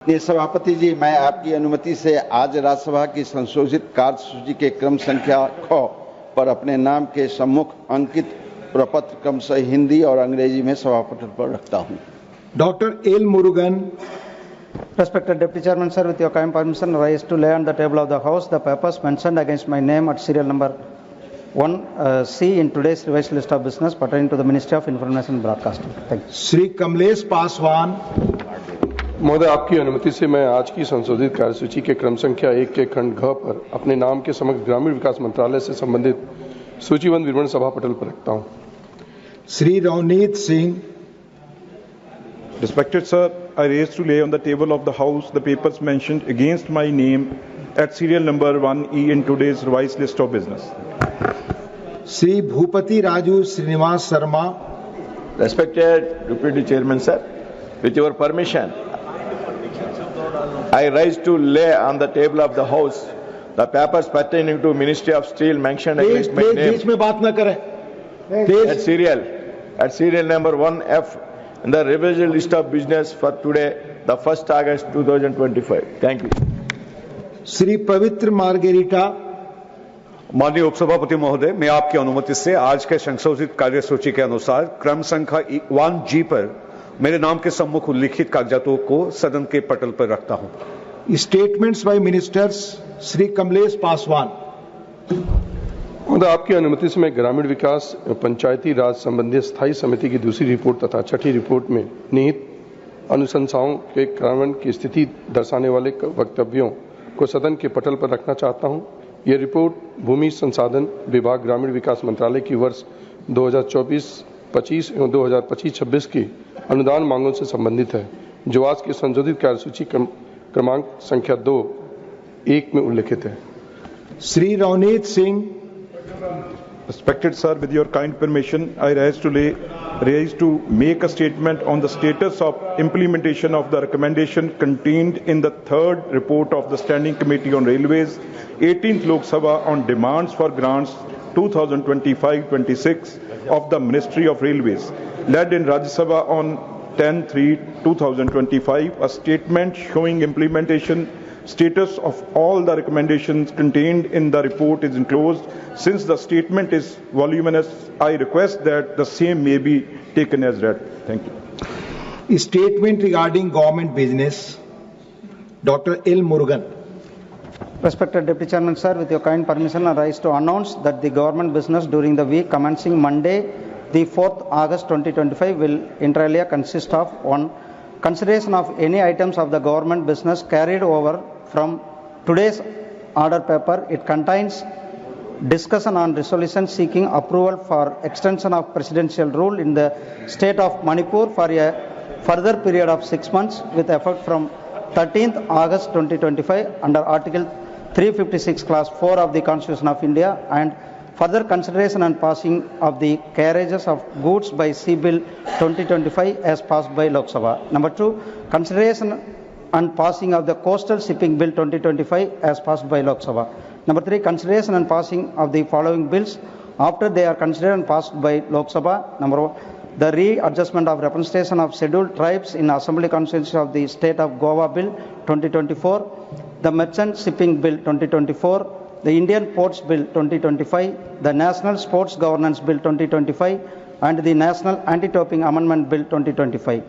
सभापति जी, मैं आपकी अनुमति से आज राज्यसभा की संशोधित कार्यसूची के क्रम संख्या 6 पर अपने नाम के सम्मुख अंकित प्रपत्र क्रमशः हिंदी और अंग्रेजी में सभा पटल पर रखता हूं। Doctor L Murugan. Respected Deputy Chairman, sir, with your kind permission, I rise to lay on the table of the House the papers mentioned against my name at serial number 1C in today's revised list of business pertaining to the Ministry of Information and Broadcasting. Thank you. Shri Kamlesh Paswan. महोदय, आपकी अनुमति से मैं आज की संशोधित कार्यसूची के क्रम संख्या 1 के खंड घ पर अपने नाम के समक्ष ग्रामीण विकास मंत्रालय से संबंधित सूचीबद्ध विवरण सभा पटल पर रखता हूं। Shri Ravneet Singh. Respected sir, I raise to lay on the table of the House the papers mentioned against my name at serial number 1E in today's revised list of business. Shri Bhupathi Raju Srinivas Sharma. Respected Deputy Chairman sir, with your permission, I rise to lay on the table of the House the papers pertaining to Ministry of Steel mentioned against my name बीच में बात न करें। at serial number 1F in the revised list of business for today, the 1st August 2025. Thank you. Shri पवित्र margherita. माननीय उपसभापति महोदय, मैं आपकी अनुमति से आज के संशोधित कार्यसूची के अनुसार क्रम संख्या 1G पर मेरे नाम के सम्मुख उल्लिखित कागजातों को सदन के पटल पर रखता हूं। Statements by ministers. Shri Kamlesh Paswan. महोदय, आपकी अनुमति से मैं ग्रामीण विकास पंचायती राज संबंधी स्थायी समिति की दूसरी रिपोर्ट तथा छठी रिपोर्ट में निहित अनुशंसाओं के क्रियान्वयन की स्थिति दर्शाने वाले वक्तव्यों को सदन के पटल पर रखना चाहता हूं। यह रिपोर्ट भूमि संसाधन विभाग ग्रामीण विकास मंत्रालय की वर्ष 2024-25 एवं 2025-26 की अनुदान मांगों से संबंधित है, जो आज की संशोधित कार्यसूची क्रमांक संख्या 2(1) में उल्लिखित है। Shri Ravneet Singh. Respected sir, with your kind permission, I rise to make a statement on the status of implementation of the recommendation contained in the third report of the Standing Committee on Railways, 18th Lok Sabha on demands for grants 2025-26 of the Ministry of Railways, led in Rajya Sabha on 10/3/2025. A statement showing implementation status of all the recommendations contained in the report is enclosed. Since the statement is voluminous, I request that the same may be taken as read. Thank you. Statement regarding government business. Dr. L. Murugan. Respected Deputy Chairman, sir, with your kind permission, I rise to announce that the government business during the week commencing Monday, the 4th August 2025 will inter alia consist of 1. Consideration of any items of the government business carried over from today's order paper. It contains discussion on resolution seeking approval for extension of presidential rule in the state of Manipur for a further period of 6 months with effect from 13th August 2025 under Article 356 Class 4 of the Constitution of India, and further consideration and passing of the carriages of goods by Sea Bill 2025 as passed by Lok Sabha. Number 2, consideration and passing of the Coastal Shipping Bill 2025 as passed by Lok Sabha. Number 3, consideration and passing of the following bills after they are considered and passed by Lok Sabha. Number 1, the readjustment of representation of scheduled tribes in Assembly Constituency of the State of Goa Bill 2024, the Merchant Shipping Bill 2024, the Indian Ports Bill 2025, the National Sports Governance Bill 2025, and the National Anti-Doping Amendment Bill 2025.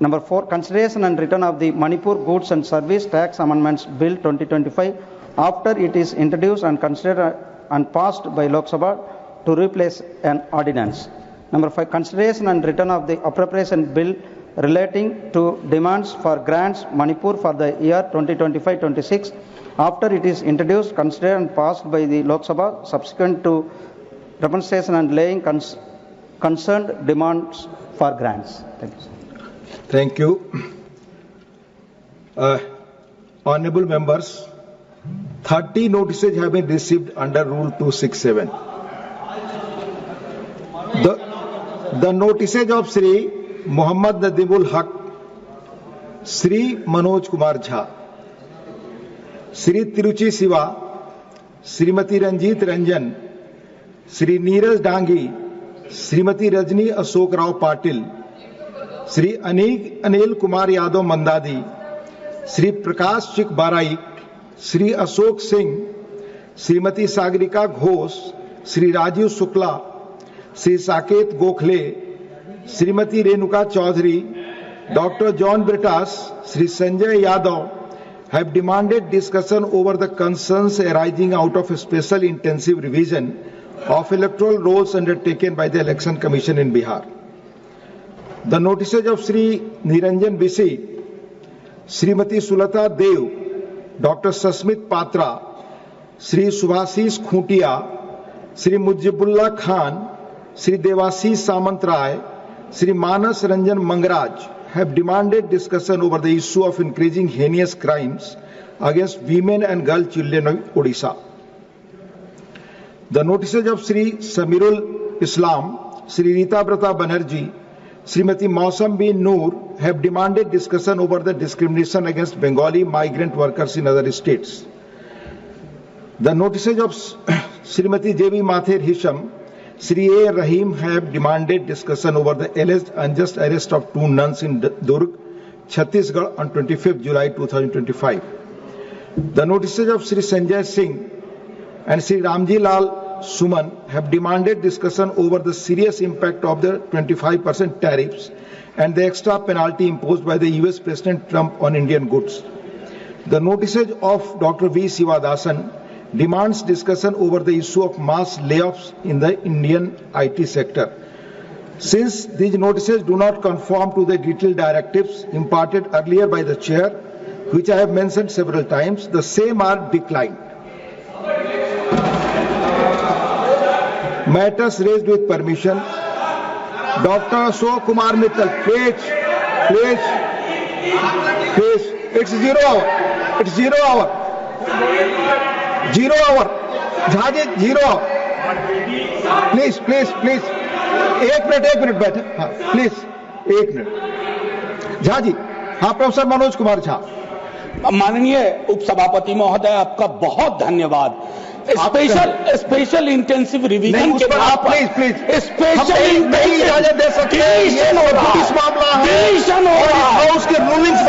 Number 4, consideration and return of the Manipur Goods and Service Tax Amendments Bill 2025 after it is introduced and considered and passed by Lok Sabha to replace an ordinance. Number 5, consideration and return of the appropriation bill relating to demands for grants Manipur for the year 2025-26 after it is introduced, considered and passed by the Lok Sabha subsequent to representation and laying concerned demands for grants. Thank you. Thank you. Honorable members, 30 notices have been received under Rule 267. The notices of Sri Muhammad Nadimul Haq, Sri Manoj Kumar Jha, Sri Tiruchi Siva, Srimati Ranjit Ranjan, Sri Neeraj Dangi, Srimati Rajni Ashok Rao Patil, Shri Anil Kumar Yadav मंदादी, Shri Prakash चिक बाराइक, Shri Ashok Singh, Shrimati Sagarika Ghosh, Shri Rajiv Shukla, Shri Saket Gokhale, Shrimati Renuka Chaudhary, Dr. John Britas, Sri Sanjay Yadav have demanded discussion over the concerns arising out of a special intensive revision of electoral rolls undertaken by the Election Commission in Bihar. The notices of Sri Niranjan Bisi, Srimati Sulata Dev, Dr. Sasmit Patra, Sri Subhasish Khuntia, Sri Mujibullah Khan, Sri Devashish Samantray, Sri Manas Ranjan Mangraj have demanded discussion over the issue of increasing heinous crimes against women and girl children of Odisha. The notices of Sri Samirul Islam, Sri Rita Brata Banerjee, Srimati Mausam bin Noor have demanded discussion over the discrimination against Bengali migrant workers in other states. The notices of Srimati J.B. Mathur Hisham, Sri A. Rahim have demanded discussion over the alleged unjust arrest of 2 nuns in Durg, Chhattisgarh on 25th July 2025. The notices of Sri Sanjay Singh and Sri Ramji Lal Suman have demanded discussion over the serious impact of the 25% tariffs and the extra penalty imposed by the US President Trump on Indian goods. The notices of Dr. V. Sivadasan demands discussion over the issue of mass layoffs in the Indian IT sector. Since these notices do not conform to the detailed directives imparted earlier by the chair, which I have mentioned several times, the same are declined. Matters raised with permission. Dr. Ashok Kumar Mittal, please. It's 0 hour. It's 0 hour. 0 hour. Jhaji 0 hour. Please. 1 minute बैठे. हाँ, please 1 minute. Jha ji. हाँ, professor Manoj Kumar Jha. माननीय उपसभापति महोदय, आपका बहुत धन्यवाद. Special intensive revision के बाद प्लीज स्पेशल इजाजत दे सकते हैं. ये नोटिस मामला है. हाउस के रूलिंग्स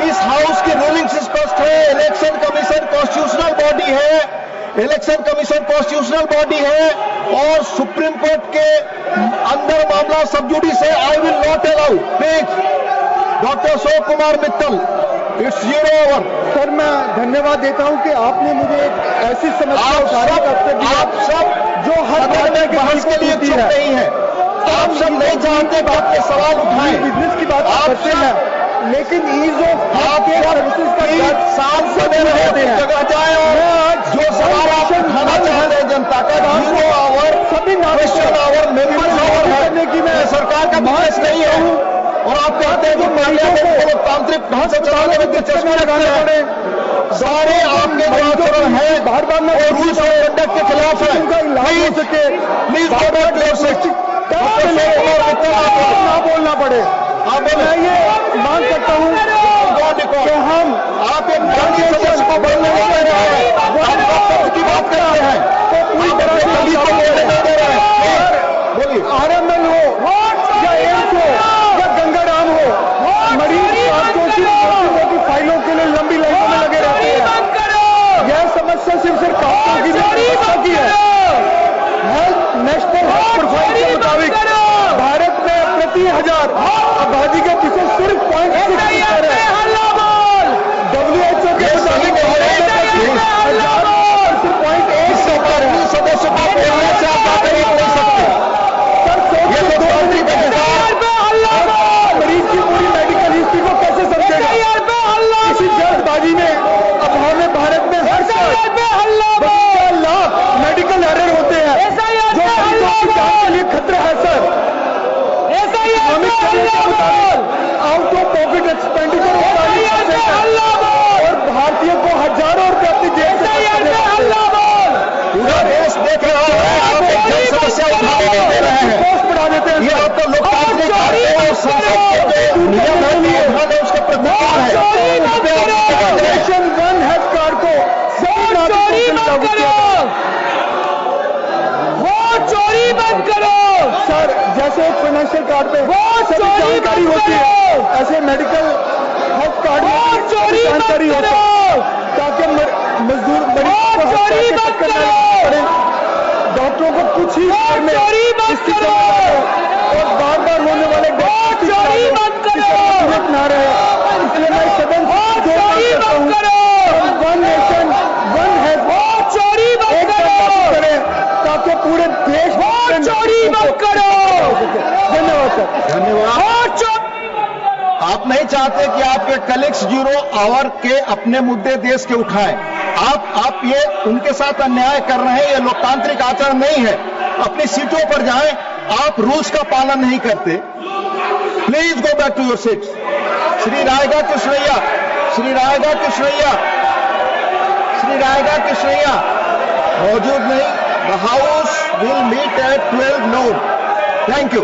इस हाउस की रूलिंग्स स्पष्ट है. इलेक्शन कमीशन कॉन्स्टिट्यूशनल बॉडी है. इलेक्शन कमीशन कॉन्स्टिट्यूशनल बॉडी है और सुप्रीम कोर्ट के अंदर मामला सब जुडिस है. I will not allow. Please doctor Ashok Kumar Mittal, it's 0 over. Sir, मैं धन्यवाद देता हूं कि आपने मुझे एक ऐसी समस्या उठाने का अवसर दिया. आप सब जो हर बहस के लिए चुप नहीं है. आप सब नहीं जानते कि आपके सवाल उठाए. बिजनेस की बात करते हैं, लेकिन ईज ऑफ आपके सर्विसेज का साफ समय रहते हैं. जगह जाए और जो सवाल आप उठाना चाहते हैं जनता का 0 आवर सभी क्वेश्चन आवर मेंबर्स आवर करने की मैं सरकार का बहस नहीं है. और आप कहते हैं कि मीडिया को लोकतांत्रिक ढंग से चलाने में दिलचस्पी लगाने पड़े. सारे आपके जो आचरण है बार बार में रूल्स ऑफ कंडक्ट के खिलाफ है. प्लीज ना बोलना पड़े. मैं ये मांग करता हूँ कि हम आप एक गांधी सदस्य को बोलने नहीं दे रहे हैं. आप की बात कर रहे हैं तो पूरी तरह से बोलने नहीं दे रहे हैं. बोलिए. आरएमएल हो या एम्स हो या गंगा डैम हो, मरीज की फाइलों के लिए लंबी लाइनों में लगे रहते हैं. यह समस्या सिर्फ कागजों की है. हेल्थ नेशनल हेल्थ प्रोफाइल के मुताबिक भारत में प्रति 1000 आबादी के पीछे सिर्फ 0.6% है. WHO के मुताबिक सिर्फ 0.1 है. सदस्य को बोलने से आप बातें नहीं बोल सकते. मरीज की पूरी मेडिकल हिस्ट्री को कैसे समझेगा? इसी जल्दबाजी में अब हमें भारत में हर साल 52 लाख मेडिकल एरर होते हैं जो मरीजों की जान के लिए खतरा है. Sir, out of pocket expenditure और भारतीयों को हजारों रुपए अपनी जेब से पूरा देश देख रहा है. आप एक जन समस्या उठाने नहीं दे रहे हैं. पोस्ट बढ़ा देते हैं. ये आपको लोकतांत्रिक और संसद के जो नियम है ये उठाने उसके प्रतिकार है. सेक्शन 1 हेल्थ कार्ड को चोरी बंद करो. सर, जैसे एक फाइनेंशियल कार्ड पे सभी जानकारी होती है, ऐसे मेडिकल जारी हो ताकि मजदूर मरीज को डॉक्टरों को कुछ ही और बार बार होने वाले जरूरत ना रहे, इसलिए मैं सदन वन नेशन वन हेल्थ करें ताकि पूरे देश धन्यवाद सर। धन्यवाद। आप नहीं चाहते कि आपके कलीग्स 0 आवर के अपने मुद्दे देश के उठाएं। आप ये उनके साथ अन्याय कर रहे हैं, ये लोकतांत्रिक आचरण नहीं है। अपनी सीटों पर जाएं, आप रूल्स का पालन नहीं करते। Please go back to your seats. Shri Rayaga Krishnaiah, Shri Rayaga Krishnaiah, Shri Rayaga Krishnaiah मौजूद नहीं। The house will meet at 12 noon। Thank you.